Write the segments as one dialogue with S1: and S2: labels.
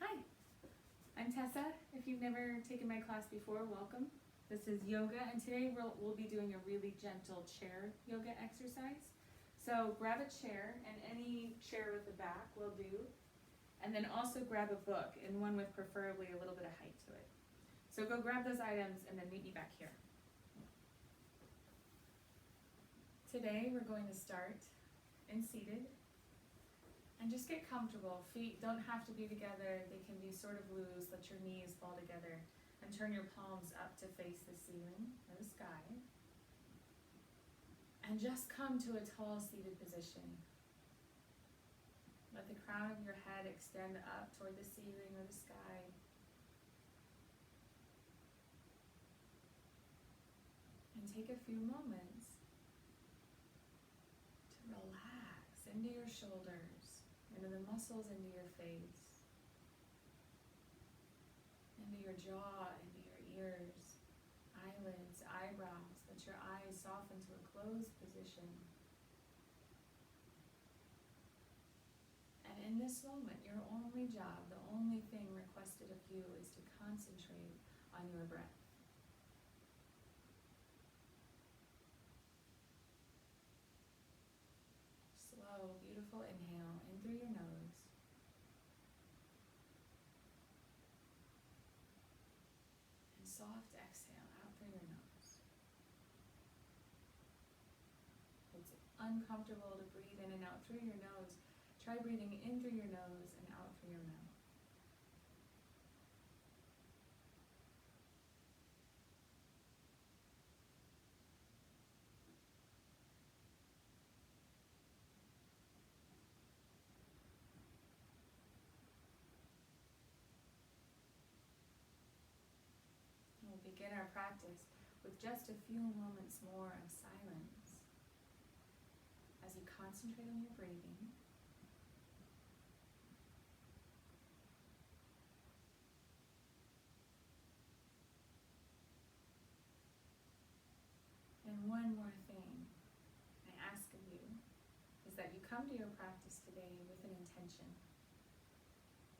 S1: Hi, I'm Tessa. If you've never taken my class before, welcome. This is yoga, and today we'll be doing a really gentle chair yoga exercise. So grab a chair, and any chair with a back will do. And then also grab a book, and one with preferably a little bit of height to it. So go grab those items and then meet me back here. Today we're going to start in seated. And just get comfortable. Feet don't have to be together. They can be sort of loose. Let your knees fall together. And turn your palms up to face the ceiling or the sky. And just come to a tall seated position. Let the crown of your head extend up toward the ceiling or the sky. And take a few moments to relax into your shoulders, into the muscles into your face, into your jaw, into your ears, eyelids, eyebrows. Let your eyes soften to a closed position. And in this moment, your only job, the only thing requested of you is to concentrate on your breath. Slow, beautiful inhale in through your nose. And soft exhale out through your nose. If it's uncomfortable to breathe in and out through your nose, try breathing in through your nose and out through your mouth. We'll begin our practice with just a few moments more of silence as you concentrate on your breathing. And one more thing I ask of you is that you come to your practice today with an intention,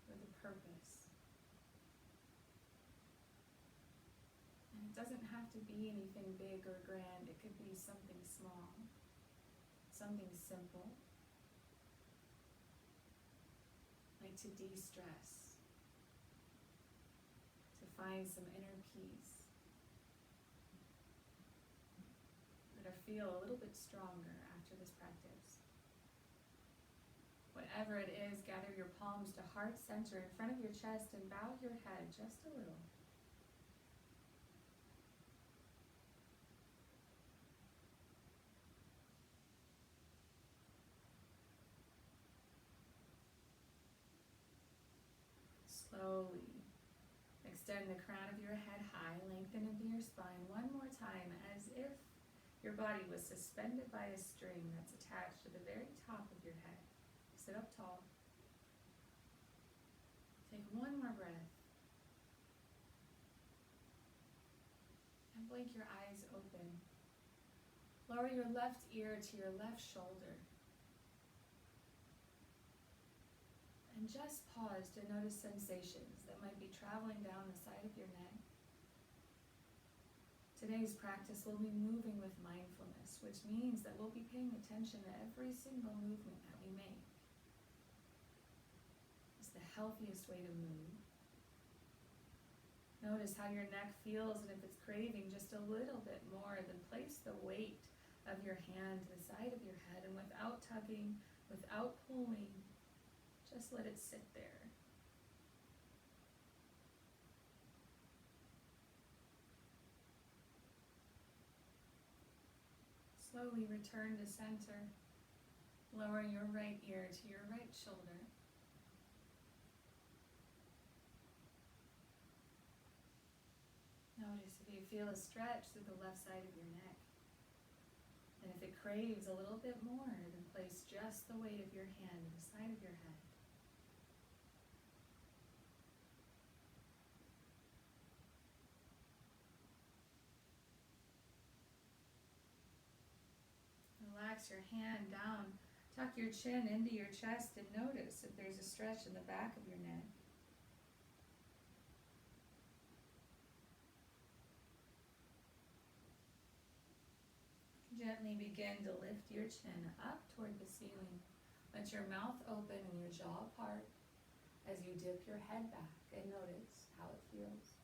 S1: with a purpose. And it doesn't have to be anything big or grand. It could be something small, something simple, like to de-stress, to find some inner peace, or to feel a little bit stronger after this practice. Whatever it is, gather your palms to heart center in front of your chest and bow your head just a little. Slowly extend the crown of your head high, lengthen into your spine one more time as if your body was suspended by a string that's attached to the very top of your head. Sit up tall. Take one more breath. And blink your eyes open. Lower your left ear to your left shoulder. And just pause to notice sensations that might be traveling down the side of your neck. Today's practice will be moving with mindfulness, which means that we'll be paying attention to every single movement that we make. It's the healthiest way to move. Notice how your neck feels, and if it's craving just a little bit more, then place the weight of your hand to the side of your head, and without tugging, without pulling, just let it sit there. Slowly return to center, lowering your right ear to your right shoulder. Notice if you feel a stretch through the left side of your neck. And if it craves a little bit more, then place just the weight of your hand to the side of your head. Relax your hand down, tuck your chin into your chest, and notice if there's a stretch in the back of your neck. gently begin to lift your chin up toward the ceiling. Let your mouth open and your jaw apart as you dip your head back and notice how it feels.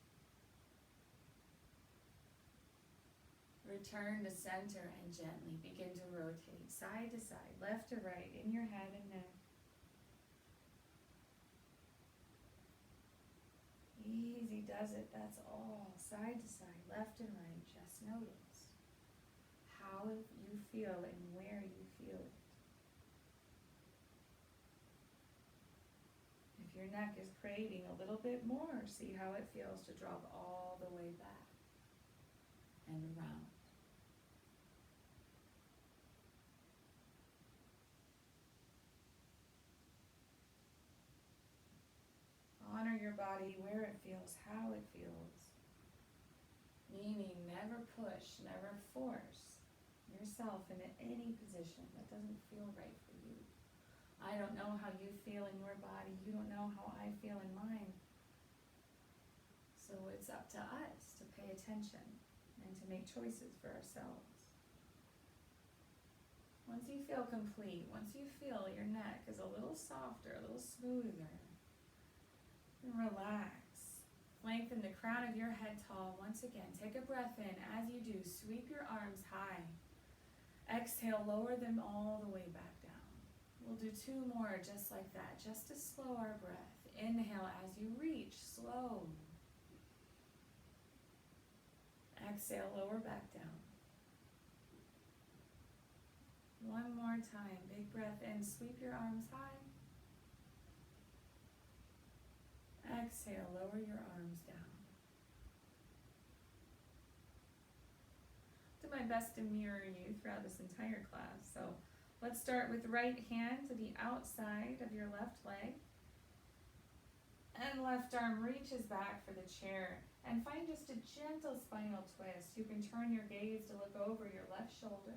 S1: Return to center and gently begin to rotate side to side, left to right in your head and neck. Easy does it, that's all. Side to side, left and right, just notice how you feel and where you feel it. If your neck is craving a little bit more, see how it feels to drop all the way back and around. Honor your body where it feels, how it feels. Meaning never push, never force yourself into any position that doesn't feel right for you. I don't know how you feel in your body. You don't know how I feel in mine. So it's up to us to pay attention and to make choices for ourselves. Once you feel complete, once you feel your neck is a little softer, a little smoother, relax. Lengthen the crown of your head tall. Once again, take a breath in. As you do, sweep your arms high. Exhale, lower them all the way back down. We'll do 2 more just like that, just to slow our breath. Inhale as you reach, slow. Exhale, lower back down. 1 more time. Big breath in, sweep your arms high. Exhale, lower your arms down. Do my best to mirror you throughout this entire class. So let's start with right hand to the outside of your left leg. And left arm reaches back for the chair. And find just a gentle spinal twist. You can turn your gaze to look over your left shoulder.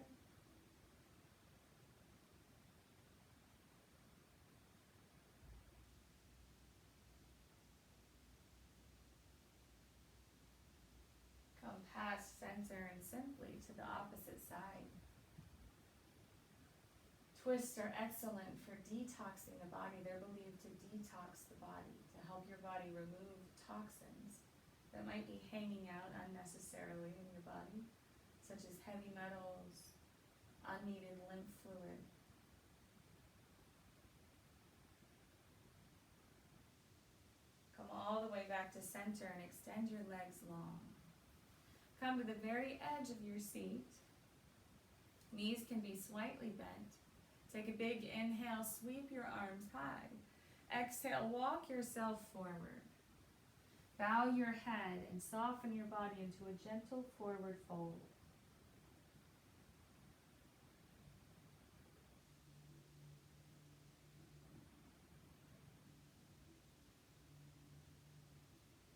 S1: Past center and simply to the opposite side. Twists are excellent for detoxing the body. They're believed to detox the body, to help your body remove toxins that might be hanging out unnecessarily in your body, such as heavy metals, unneeded lymph fluid. Come all the way back to center and extend your legs long. Come to the very edge of your seat. Knees can be slightly bent. Take a big inhale, sweep your arms high. Exhale, walk yourself forward. Bow your head and soften your body into a gentle forward fold.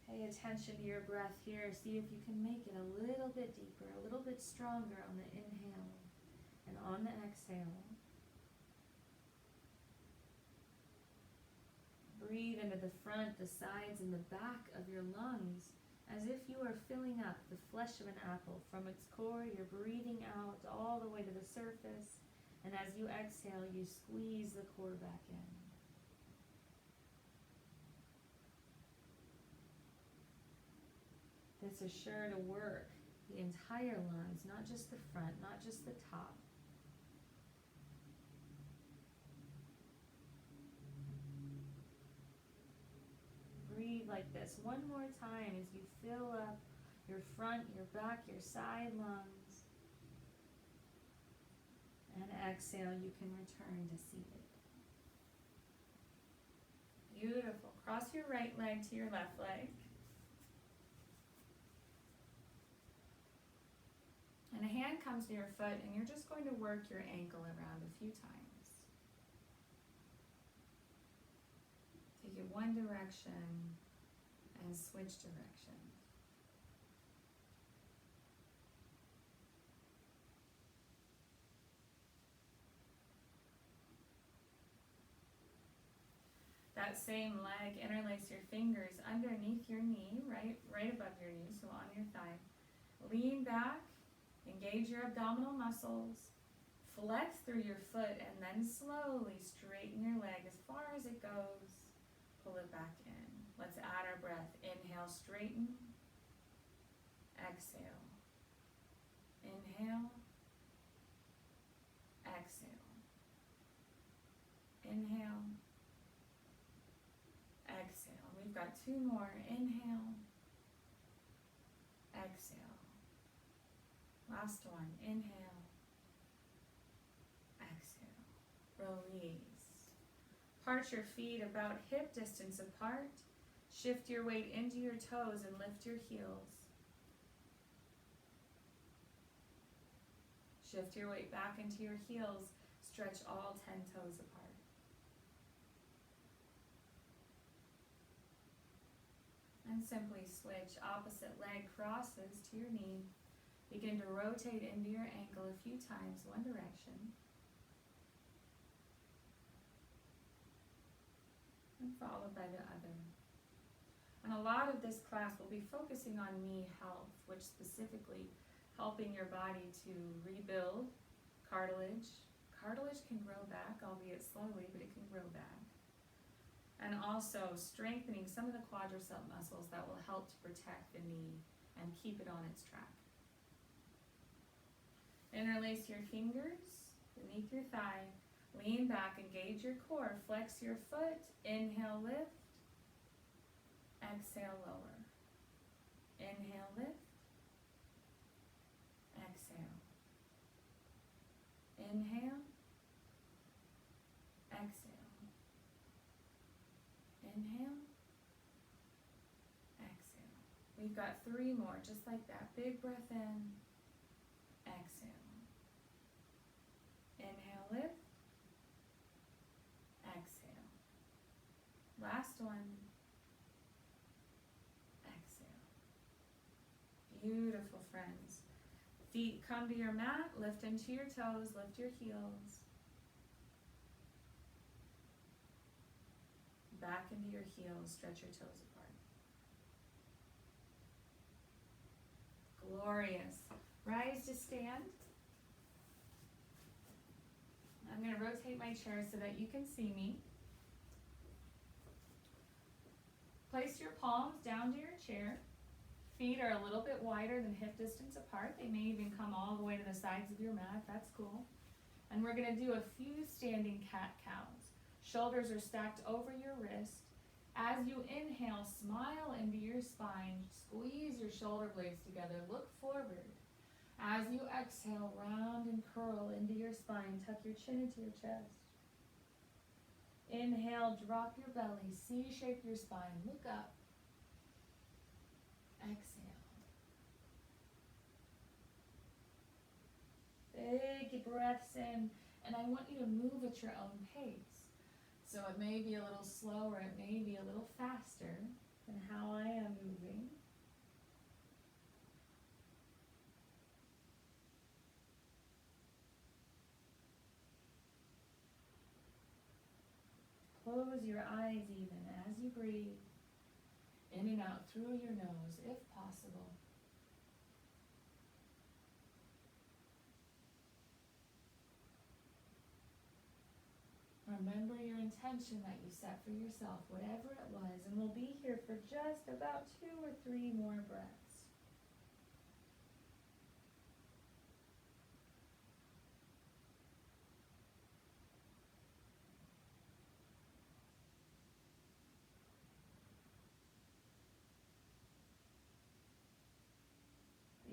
S1: Pay attention to your breath here. See if you can make it a little bit deeper, a little bit stronger on the inhale and on the exhale. Breathe into the front, the sides, and the back of your lungs as if you are filling up the flesh of an apple. From its core, you're breathing out all the way to the surface, and as you exhale, you squeeze the core back in. This is sure to work the entire lungs, not just the front, not just the top. Breathe like this 1 more time as you fill up your front, your back, your side lungs. And exhale, you can return to seated. Beautiful. Cross your right leg to your left leg. And a hand comes to your foot, and you're just going to work your ankle around a few times. Take it one direction and switch direction. That same leg, interlace your fingers underneath your knee, right above your knee, so on your thigh. Lean back. Engage your abdominal muscles. Flex through your foot and then slowly straighten your leg as far as it goes. Pull it back in. Let's add our breath. Inhale, straighten. Exhale. Inhale. Exhale. Inhale. Exhale. We've got 2 more. Inhale. Exhale. Last one. Inhale. Release. Part your feet about hip distance apart. Shift your weight into your toes and lift your heels. Shift your weight back into your heels. Stretch all 10 toes apart. And simply switch opposite leg crosses to your knee. Begin to rotate into your ankle a few times, one direction. And followed by the other. And a lot of this class will be focusing on knee health, which specifically helping your body to rebuild cartilage. Cartilage can grow back, albeit slowly, but it can grow back. And also strengthening some of the quadricep muscles that will help to protect the knee and keep it on its track. Interlace your fingers beneath your thigh. Lean back, engage your core, flex your foot, inhale, lift, exhale, lower. Inhale, lift, exhale. Inhale, exhale. Inhale, exhale. We've got 3 more, just like that. Big breath in, exhale. Inhale, lift. Last one. Exhale. Beautiful, friends. Feet come to your mat, lift into your toes, lift your heels. Back into your heels, stretch your toes apart. Glorious. Rise to stand. I'm going to rotate my chair so that you can see me. Place your palms down to your chair. Feet are a little bit wider than hip distance apart. They may even come all the way to the sides of your mat. That's cool. And we're going to do a few standing cat-cows. Shoulders are stacked over your wrist. As you inhale, smile into your spine. Squeeze your shoulder blades together. Look forward. As you exhale, round and curl into your spine. Tuck your chin into your chest. Inhale, drop your belly, C-shape your spine, look up. Exhale. Big breaths in, and I want you to move at your own pace. So it may be a little slower, it may be a little faster than how I am moving. Close your eyes even as you breathe, in and out through your nose if possible. Remember your intention that you set for yourself, whatever it was, and we'll be here for just about 2 or 3 more breaths.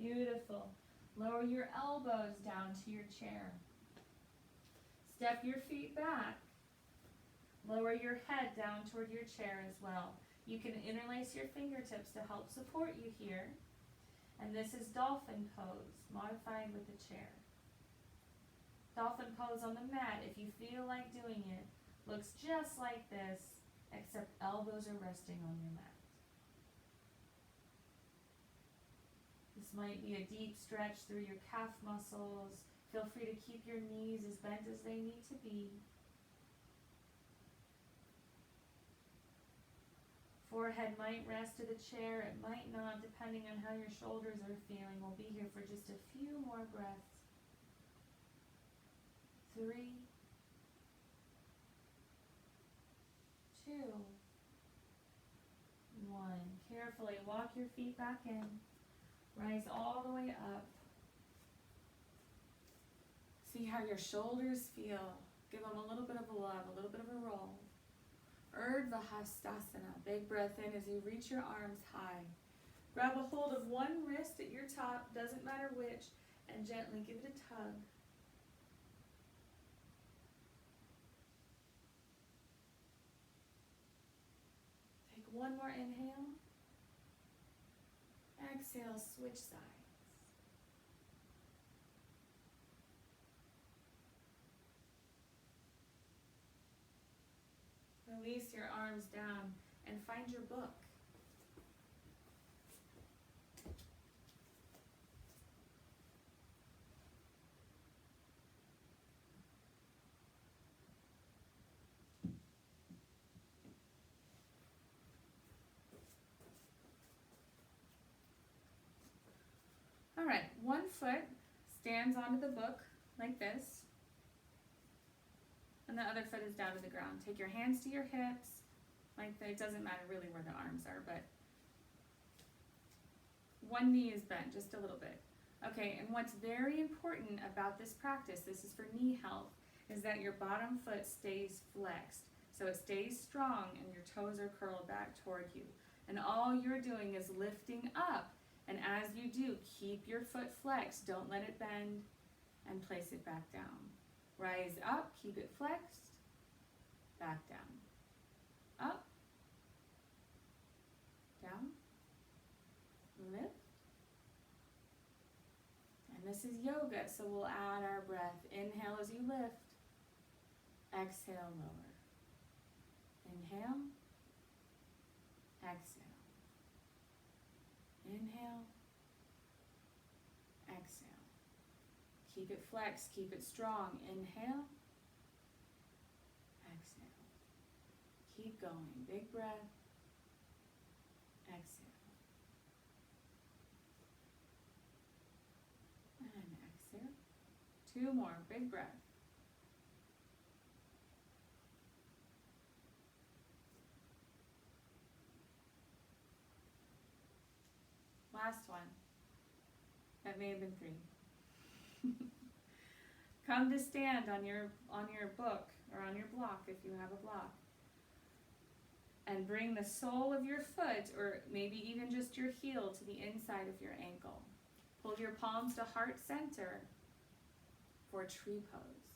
S1: Beautiful. Lower your elbows down to your chair. Step your feet back. Lower your head down toward your chair as well. You can interlace your fingertips to help support you here. And this is dolphin pose, modified with the chair. Dolphin pose on the mat, if you feel like doing it, looks just like this, except elbows are resting on your mat. This might be a deep stretch through your calf muscles. Feel free to keep your knees as bent as they need to be. forehead might rest to the chair, it might not, depending on how your shoulders are feeling. We'll be here for just a few more breaths. 3, 2, 1. Carefully walk your feet back in. Rise all the way up. See how your shoulders feel. Give them a little bit of a love, a little bit of a roll. Urdhva Hastasana. Big breath in as you reach your arms high. Grab a hold of one wrist at your top, doesn't matter which, and gently give it a tug. Take one more inhale. Exhale, switch sides. Release your arms down and find your book. All right, one foot stands onto the book like this, and the other foot is down to the ground. Take your hands to your hips, like that. It doesn't matter really where the arms are, but one knee is bent just a little bit. Okay, and what's very important about this practice, this is for knee health, is that your bottom foot stays flexed. So it stays strong and your toes are curled back toward you. And all you're doing is lifting up. And as you do, keep your foot flexed. Don't let it bend, and place it back down. Rise up, keep it flexed, back down. Up, down, lift. And this is yoga, so we'll add our breath. Inhale as you lift. Exhale, lower. Inhale, exhale. Inhale, exhale. Keep it flexed, keep it strong. Inhale, exhale. Keep going. Big breath. Exhale. And exhale. 2 more. Big breath. Last one. That may have been 3. Come to stand on your book or on your block if you have a block. And bring the sole of your foot, or maybe even just your heel, to the inside of your ankle. Pull your palms to heart center for tree pose.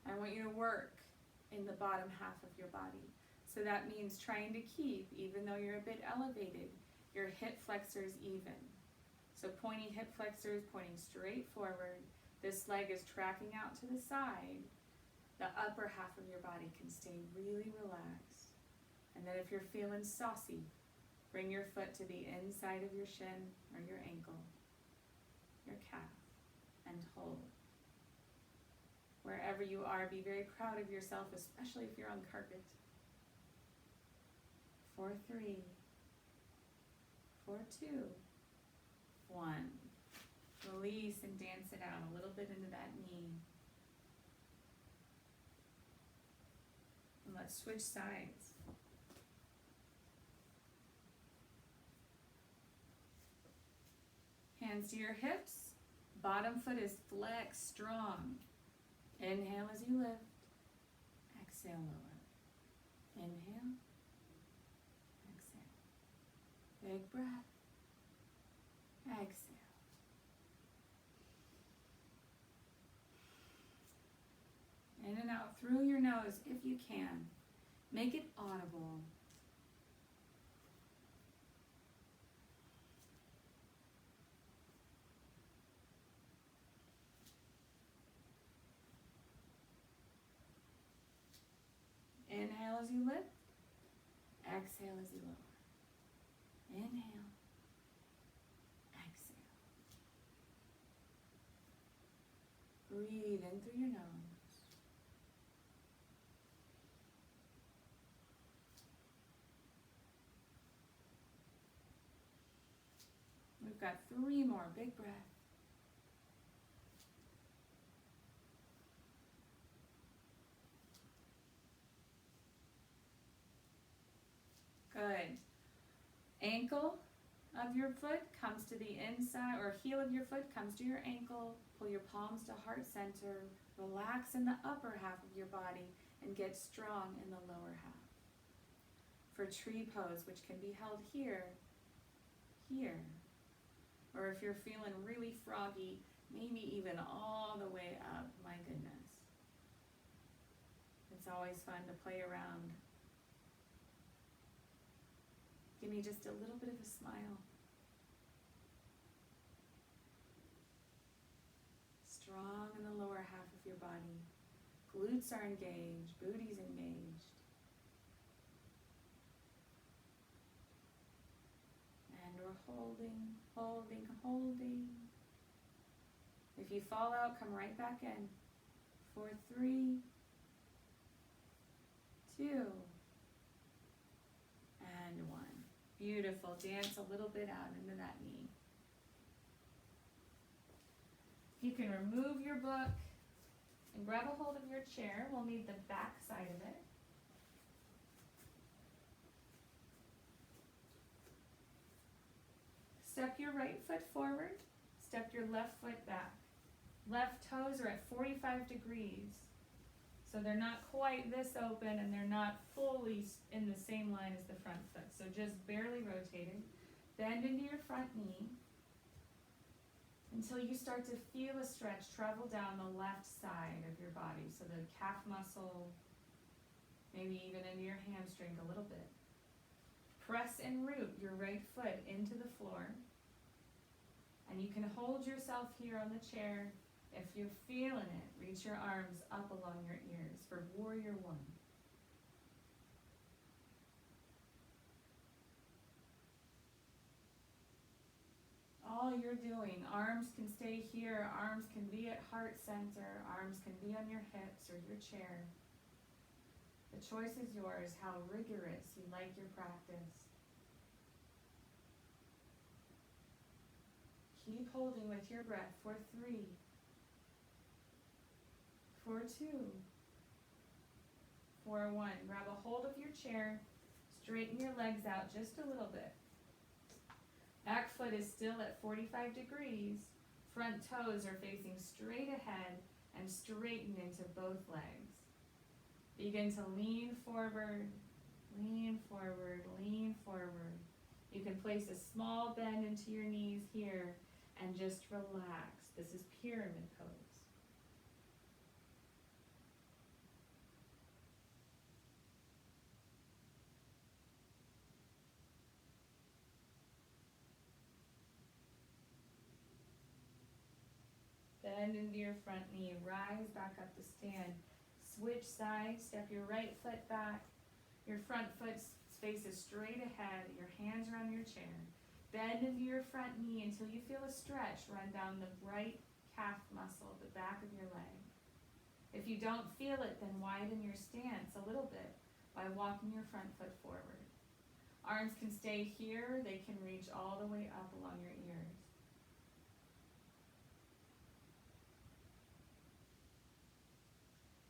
S1: I want you to work in the bottom half of your body. So that means trying to keep, even though you're a bit elevated, your hip flexors even. So pointy hip flexors pointing straight forward. This leg is tracking out to the side. The upper half of your body can stay really relaxed. And then if you're feeling saucy, bring your foot to the inside of your shin or your ankle, your calf, and hold. Wherever you are, be very proud of yourself, especially if you're on carpet. 4, 3, 4, 2, 1. Release and dance it out a little bit into that knee. And let's switch sides. Hands to your hips. Bottom foot is flexed, strong. Inhale as you lift. Exhale, lower. Inhale. Exhale. Big breath. Exhale. In and out through your nose if you can. Make it audible. Inhale as you lift. Exhale as you lower. Inhale. Exhale. Breathe in through your nose. We've got 3 more. Big breath. Good. Ankle of your foot comes to the inside, or heel of your foot comes to your ankle. Pull your palms to heart center. Relax in the upper half of your body and get strong in the lower half. For tree pose, which can be held here, here. Or if you're feeling really froggy, maybe even all the way up. My goodness. It's always fun to play around. Give me just a little bit of a smile. Strong in the lower half of your body. Glutes are engaged, booty's engaged. And we're holding, holding, holding. If you fall out, come right back in. For 3, 2, and 1. Beautiful. Dance a little bit out into that knee. You can remove your book and grab a hold of your chair. We'll need the back side of it. Step your right foot forward. Step your left foot back. Left toes are at 45 degrees. So they're not quite this open and they're not fully in the same line as the front foot. So just barely rotated. Bend into your front knee until you start to feel a stretch travel down the left side of your body. So the calf muscle, maybe even into your hamstring a little bit. Press and root your right foot into the floor. And you can hold yourself here on the chair. If you're feeling it, reach your arms up along your ears for Warrior 1. All you're doing, arms can stay here, arms can be at heart center, arms can be on your hips or your chair. The choice is yours, how rigorous you like your practice. Keep holding with your breath for 3, for 2, for 1. Grab a hold of your chair, straighten your legs out just a little bit. Back foot is still at 45 degrees. Front toes are facing straight ahead and straighten into both legs. Begin to lean forward, lean forward, lean forward. You can place a small bend into your knees here and just relax. This is pyramid pose. Bend into your front knee, rise back up to stand. Switch sides, step your right foot back. Your front foot faces straight ahead, your hands are on your chair. Bend into your front knee until you feel a stretch run down the right calf muscle, the back of your leg. If you don't feel it, then widen your stance a little bit by walking your front foot forward. Arms can stay here, they can reach all the way up along your ears.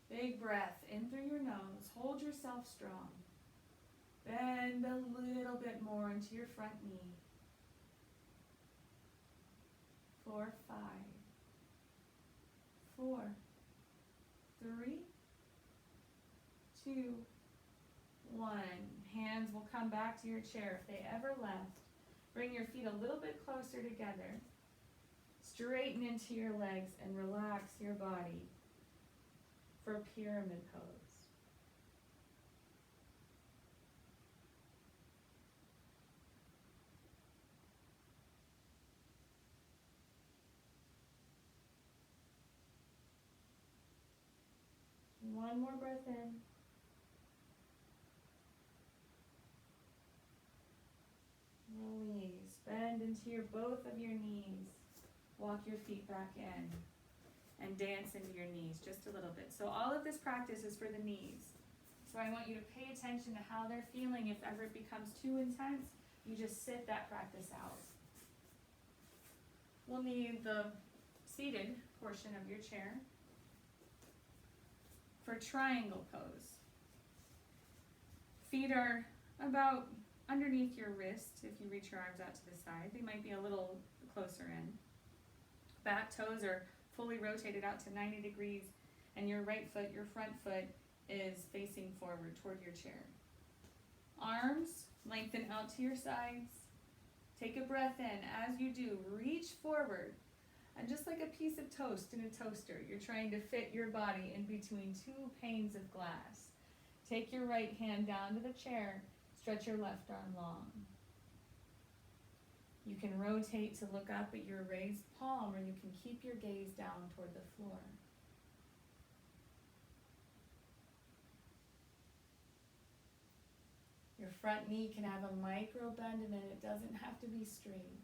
S1: Big breath in through your nose. Hold yourself strong. Bend a little bit more into your front knee. 4, 5, 4, 3, 2, 1. Hands will come back to your chair if they ever left. Bring your feet a little bit closer together. Straighten into your legs and relax your body for pyramid pose. One more breath in. Release. Bend into both of your knees. Walk your feet back in. And dance into your knees just a little bit. So all of this practice is for the knees. So I want you to pay attention to how they're feeling. If ever it becomes too intense, you just sit that practice out. we'll need the seated portion of your chair for triangle pose. Feet are about underneath your wrist if you reach your arms out to the side. They might be a little closer in. Back toes are fully rotated out to 90 degrees, and your right foot, your front foot, is facing forward toward your chair. Arms lengthen out to your sides. Take a breath in. As you do, reach forward. And just like a piece of toast in a toaster, you're trying to fit your body in between two panes of glass. Take your right hand down to the chair. Stretch your left arm long. You can rotate to look up at your raised palm, or you can keep your gaze down toward the floor. Your front knee can have a micro bend in it. It doesn't have to be straight.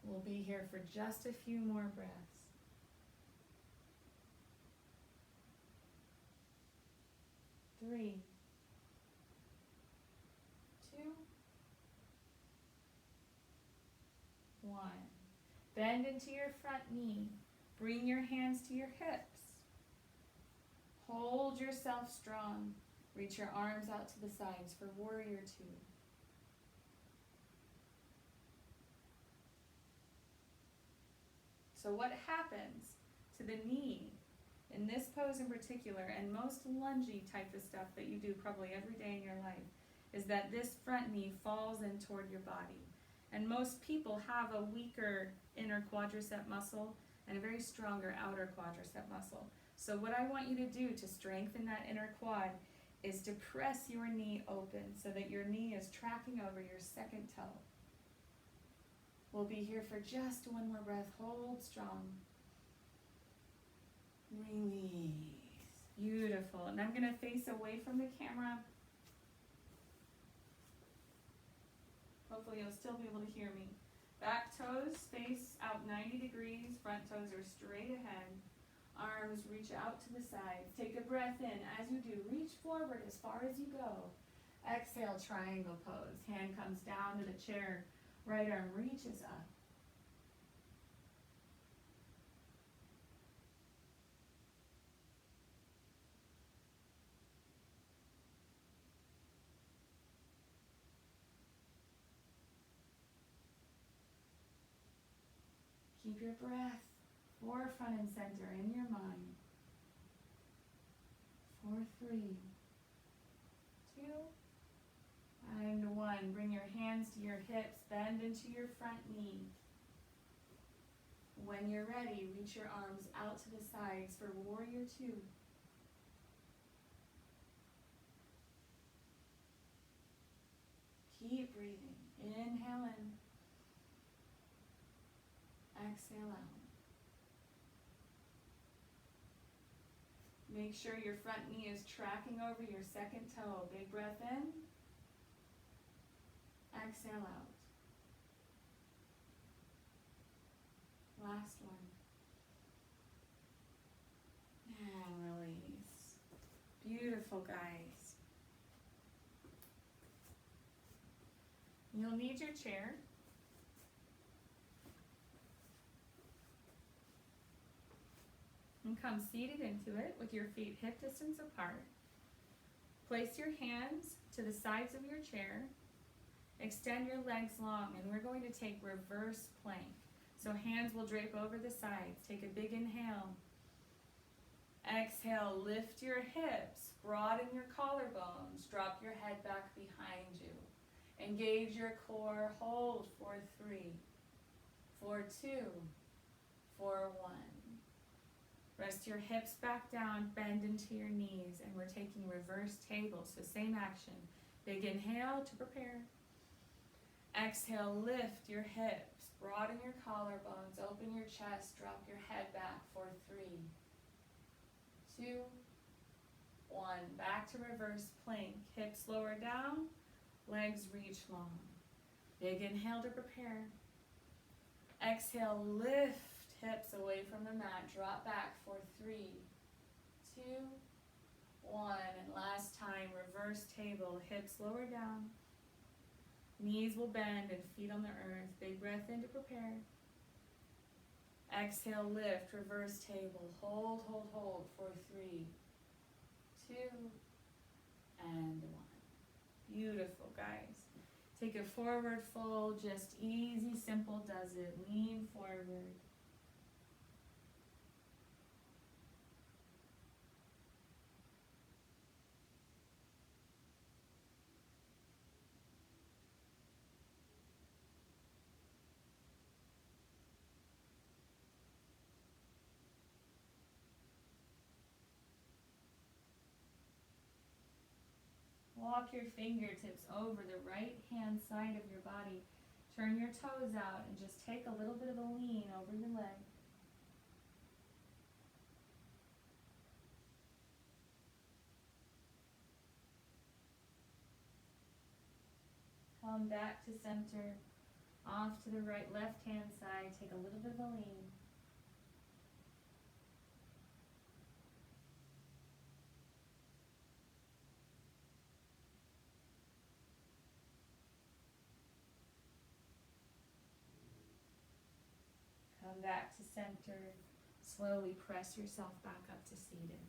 S1: We'll be here for just a few more breaths. 3, 2, 1. Bend into your front knee. Bring your hands to your hips. Hold yourself strong. Reach your arms out to the sides for warrior 2. So what happens to the knee in this pose in particular, and most lungy type of stuff that you do probably every day in your life, is that this front knee falls in toward your body. And most people have a weaker inner quadricep muscle and a very stronger outer quadricep muscle. So what I want you to do to strengthen that inner quad is to press your knee open so that your knee is tracking over your second toe. We'll be here for just one more breath. Hold strong. Release. Beautiful. And I'm going to face away from the camera. Hopefully you'll still be able to hear me. Back toes face out 90 degrees. Front toes are straight ahead. Arms reach out to the sides. Take a breath in. As you do, reach forward as far as you go. Exhale, triangle pose. Hand comes down to the chair. Right arm reaches up. Keep your breath forefront and center in your mind. 4, 3, 2, and 1. Bring your hands to your hips, bend into your front knee. When you're ready, reach your arms out to the sides for warrior 2. Keep breathing. Inhale in. Exhale out. Make sure your front knee is tracking over your second toe. Big breath in. Exhale out. Last one. And release. Beautiful, guys. You'll need your chair. And come seated into it with your feet hip distance apart. Place your hands to the sides of your chair. Extend your legs long, and we're going to take reverse plank. So hands will drape over the sides. Take a big inhale. Exhale, lift your hips, broaden your collarbones, drop your head back behind you. Engage your core, hold for 3, for 2, for 1. Rest your hips back down, bend into your knees, and we're taking reverse tables, so same action. Big inhale to prepare. Exhale, lift your hips, broaden your collarbones, open your chest, drop your head back for 3, 2, 1. Back to reverse plank. Hips lower down, legs reach long. Big inhale to prepare. Exhale, lift hips away from the mat. Drop back for 3, 2, 1. And last time, reverse table. Hips lower down, Knees will bend and feet on the earth. Big breath in to prepare. Exhale, lift, reverse table. Hold, hold, hold for 3, 2, and 1. Beautiful, guys. Take a forward fold, just easy, simple does it. Lean forward. Walk your fingertips over the right hand side of your body. Turn your toes out and just take a little bit of a lean over your leg. Come back to center. Off to the right, left hand side. Take a little bit of a lean. Come back to center. Slowly press yourself back up to seated.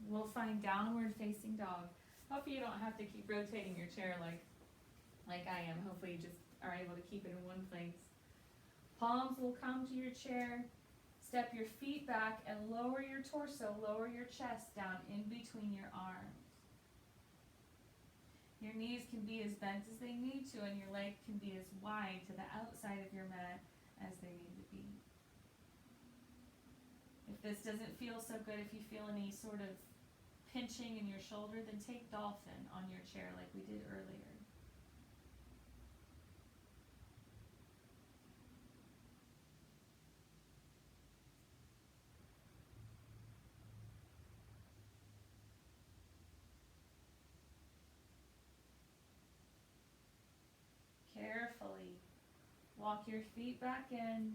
S1: We'll find downward facing dog. Hopefully you don't have to keep rotating your chair like I am. Hopefully you just are able to keep it in one place. Palms will come to your chair. Step your feet back and lower your torso, lower your chest down in between your arms. Your knees can be as bent as they need to, and your leg can be as wide to the outside of your mat as they need to be. If this doesn't feel so good, if you feel any sort of pinching in your shoulder, then take dolphin on your chair like we did earlier. Carefully walk your feet back in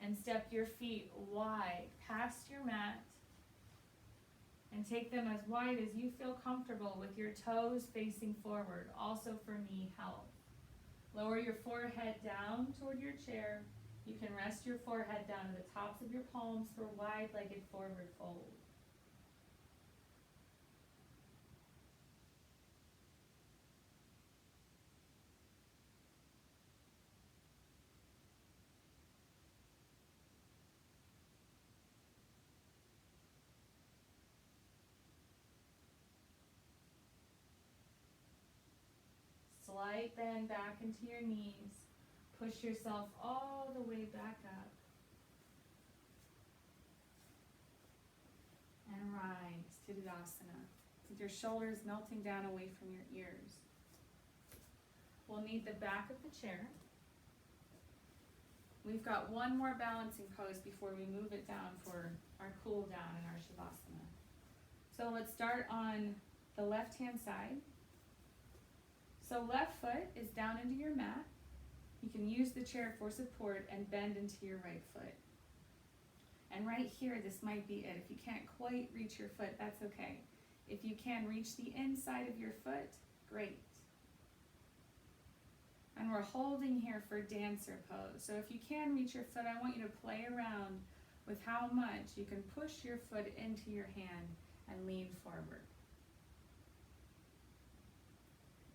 S1: and step your feet wide past your mat and take them as wide as you feel comfortable with your toes facing forward, also for knee health. Lower your forehead down toward your chair. You can rest your forehead down to the tops of your palms for wide-legged forward fold. Slight bend back into your knees. Push yourself all the way back up. And rise to Tadasana, with your shoulders melting down away from your ears. We'll need the back of the chair. We've got one more balancing pose before we move it down for our cool down and our Shavasana. So let's start on the left-hand side. So left foot is down into your mat. You can use the chair for support and bend into your right foot. And right here, this might be it. If you can't quite reach your foot, that's okay. If you can reach the inside of your foot, great. And we're holding here for dancer pose. So if you can reach your foot, I want you to play around with how much you can push your foot into your hand and lean forward.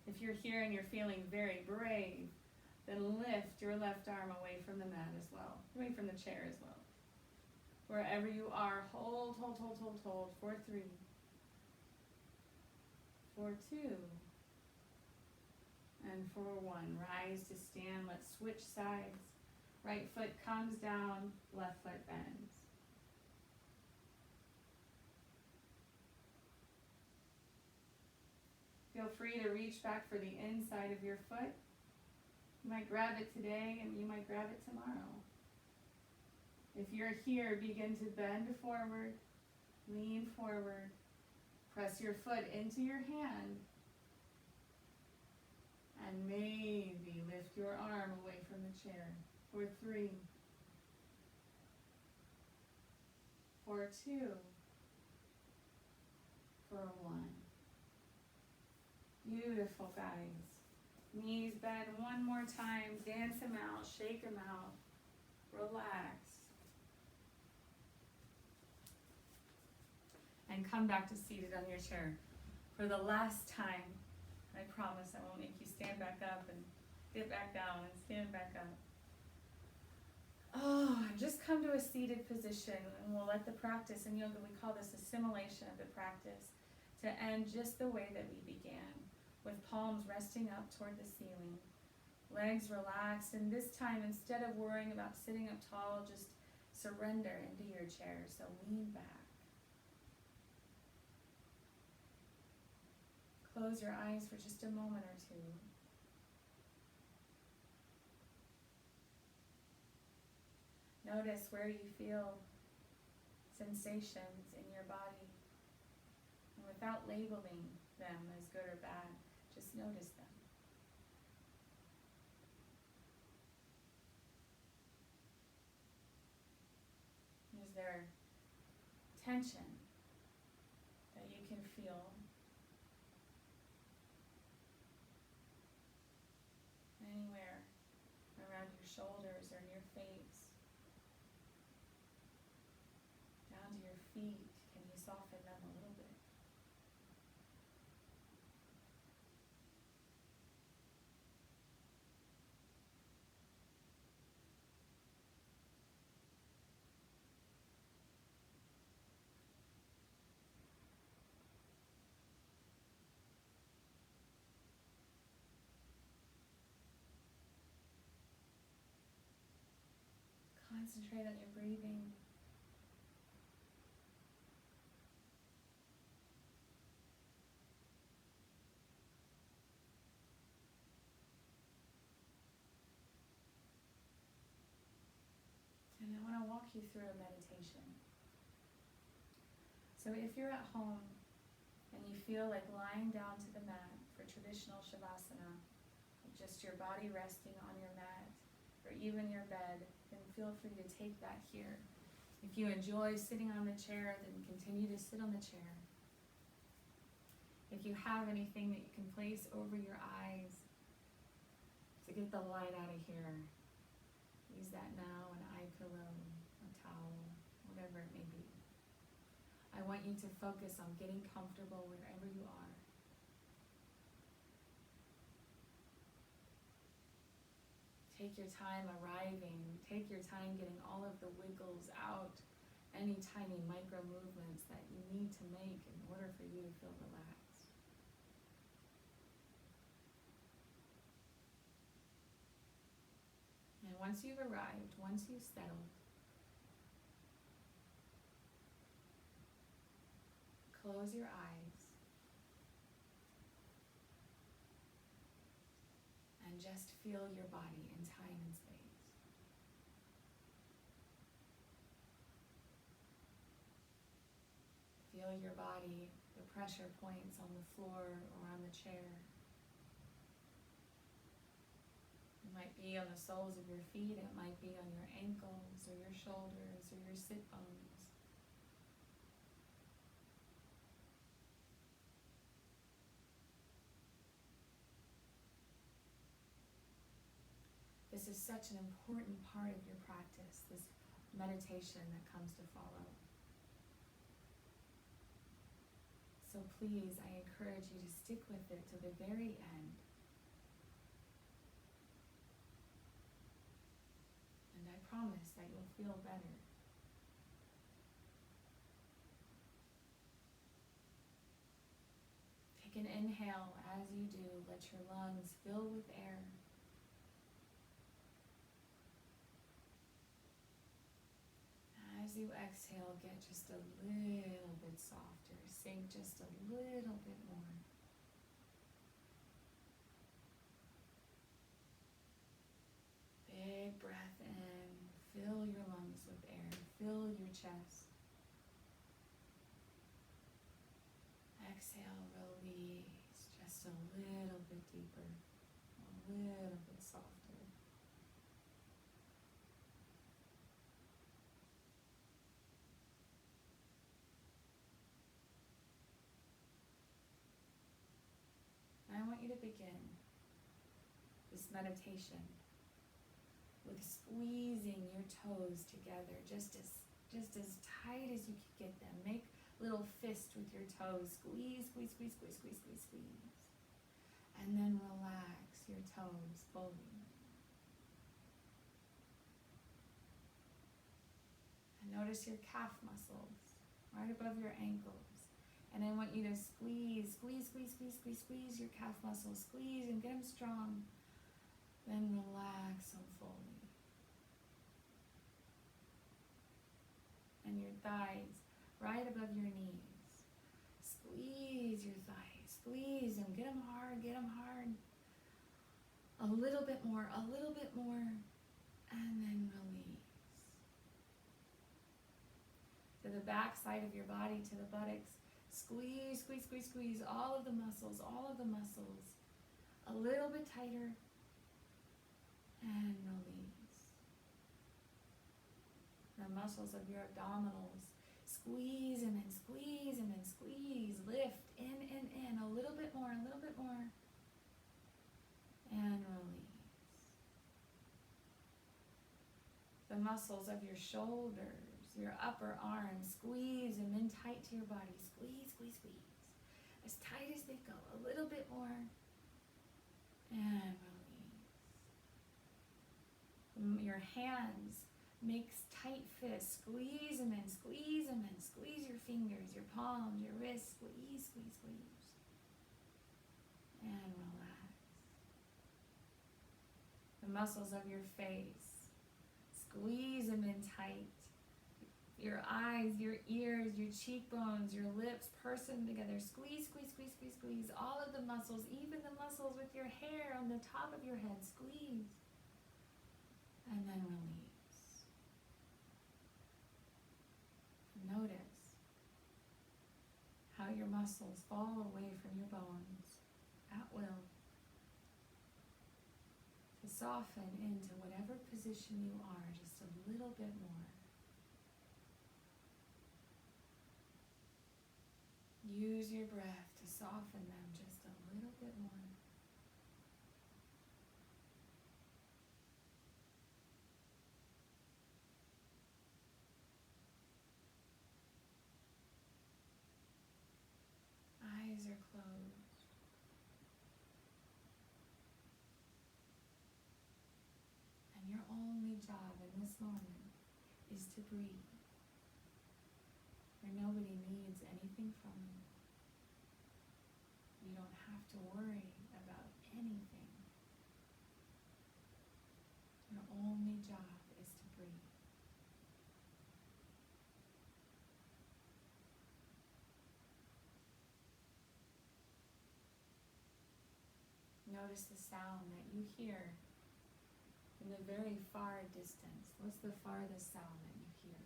S1: If you're here and you're feeling very brave, then lift your left arm away from the mat as well, away from the chair as well. Wherever you are, hold, hold, hold, hold, hold for 3, for 2, and for 1. Rise to stand. Let's switch sides. Right foot comes down, left foot bends. Feel free to reach back for the inside of your foot. You might grab it today and you might grab it tomorrow. If you're here, begin to bend forward, lean forward, press your foot into your hand, and maybe lift your arm away from the chair for 3, for 2, for 1. Beautiful, guys. Knees bend one more time. Dance them out. Shake them out. Relax. And come back to seated on your chair. For the last time, I promise I won't make you stand back up and get back down and stand back up. Oh, and just come to a seated position, and we'll let the practice, in yoga we call this assimilation of the practice, to end just the way that we began, with palms resting up toward the ceiling, legs relaxed, and this time instead of worrying about sitting up tall, just surrender into your chair, so lean back. Close your eyes for just a moment or two. Notice where you feel sensations in your body. And without labeling them as good or bad, just notice them. Is there tension that you can feel? Anywhere around your shoulders or in your face? Down to your feet, can you soften them a little bit? Concentrate on your breathing. And I want to walk you through a meditation. So if you're at home and you feel like lying down to the mat for traditional Shavasana, with just your body resting on your mat or even your bed, then feel free to take that here. If you enjoy sitting on the chair, then continue to sit on the chair. If you have anything that you can place over your eyes to get the light out of here, use that now, an eye pillow, a towel, whatever it may be. I want you to focus on getting comfortable wherever you are. Take your time arriving. Take your time getting all of the wiggles out, any tiny micro movements that you need to make in order for you to feel relaxed. And once you've arrived, once you've settled, close your eyes and just feel your body in time and space. Feel your body, the pressure points on the floor or on the chair. It might be on the soles of your feet, it might be on your ankles or your shoulders or your sit bones. This is such an important part of your practice, this meditation that comes to follow. So please, I encourage you to stick with it to the very end. And I promise that you'll feel better. Take an inhale as you do. Let your lungs fill with air. As you exhale, get just a little bit softer. Sink just a little bit more. Big breath in. Fill your lungs with air. Fill your chest. Exhale, release. Just a little bit deeper. A little bit softer. I want you to begin this meditation with squeezing your toes together just as tight as you could get them. Make little fists with your toes. Squeeze, squeeze, squeeze, squeeze, squeeze, squeeze, squeeze. And then relax your toes fully. And notice your calf muscles right above your ankles. And I want you to squeeze, squeeze, squeeze, squeeze, squeeze, squeeze your calf muscles. Squeeze and get them strong. Then relax them fully. And your thighs right above your knees. Squeeze your thighs. Squeeze them. Get them hard. Get them hard. A little bit more. A little bit more. And then release. To the back side of your body, to the buttocks. Squeeze, squeeze, squeeze, squeeze. All of the muscles. All of the muscles. A little bit tighter. And release. The muscles of your abdominals. Squeeze and then squeeze and then squeeze. Lift in and in. A little bit more, a little bit more. And release. The muscles of your shoulders, your upper arms. Squeeze them in tight to your body. Squeeze, squeeze, squeeze. As tight as they go. A little bit more. And release. Your hands. Make tight fists. Squeeze them in, squeeze them in. Squeeze your fingers, your palms, your wrists. Squeeze, squeeze, squeeze. And relax. The muscles of your face. Squeeze them in tight. Your eyes, your ears, your cheekbones, your lips, purse them together. Squeeze, squeeze, squeeze, squeeze, squeeze. All of the muscles, even the muscles with your hair on the top of your head. Squeeze. And then release. Notice how your muscles fall away from your bones at will to soften into whatever position you are just a little bit more. Use your breath to soften them just a little bit more. Eyes are closed. And your only job in this moment is to breathe. Where nobody needs anything from you. You don't have to worry about anything. Your only job is to breathe. Notice the sound that you hear in the very far distance. What's the farthest sound that you hear?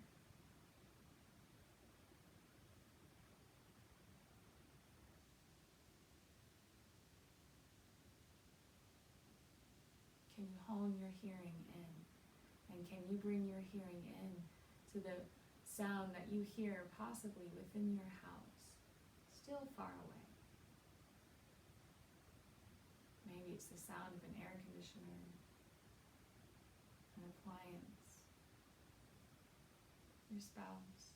S1: Can you hone your hearing in? And can you bring your hearing in to the sound that you hear possibly within your house, still far away? Maybe it's the sound of an air conditioner, an appliance, your spouse.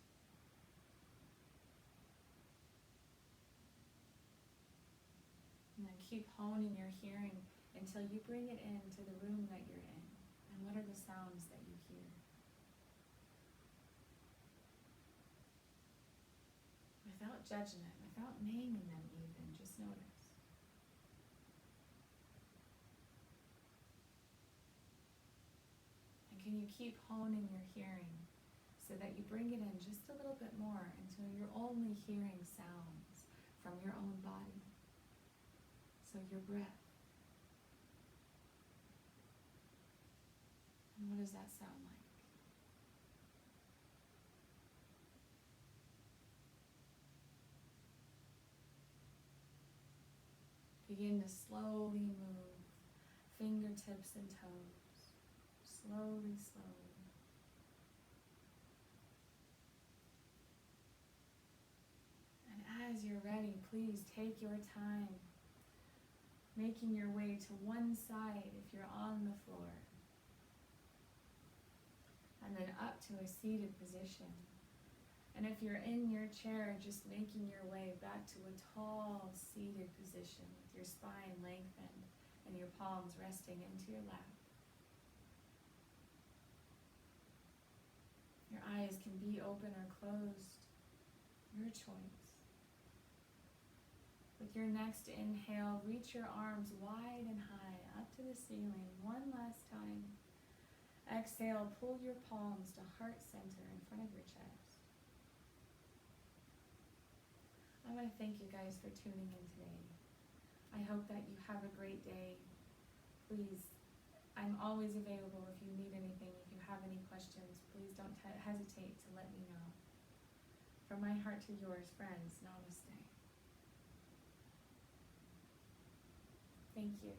S1: And then keep honing your hearing until you bring it into the room that you're in. And what are the sounds that you hear? Without judgment, without naming them even, just notice. Can you keep honing your hearing so that you bring it in just a little bit more until you're only hearing sounds from your own body? So your breath. And what does that sound like? Begin to slowly move fingertips and toes. Slowly, slowly. And as you're ready, please take your time. making your way to one side if you're on the floor. And then up to a seated position. And if you're in your chair, just making your way back to a tall seated position with your spine lengthened and your palms resting into your lap. Your eyes can be open or closed, your choice. With your next inhale, reach your arms wide and high up to the ceiling one last time. Exhale, pull your palms to heart center in front of your chest. I want to thank you guys for tuning in today. I hope that you have a great day. Please, I'm always available if you need anything. If you have any questions, please don't hesitate to let me know. From my heart to yours, friends, namaste. Thank you.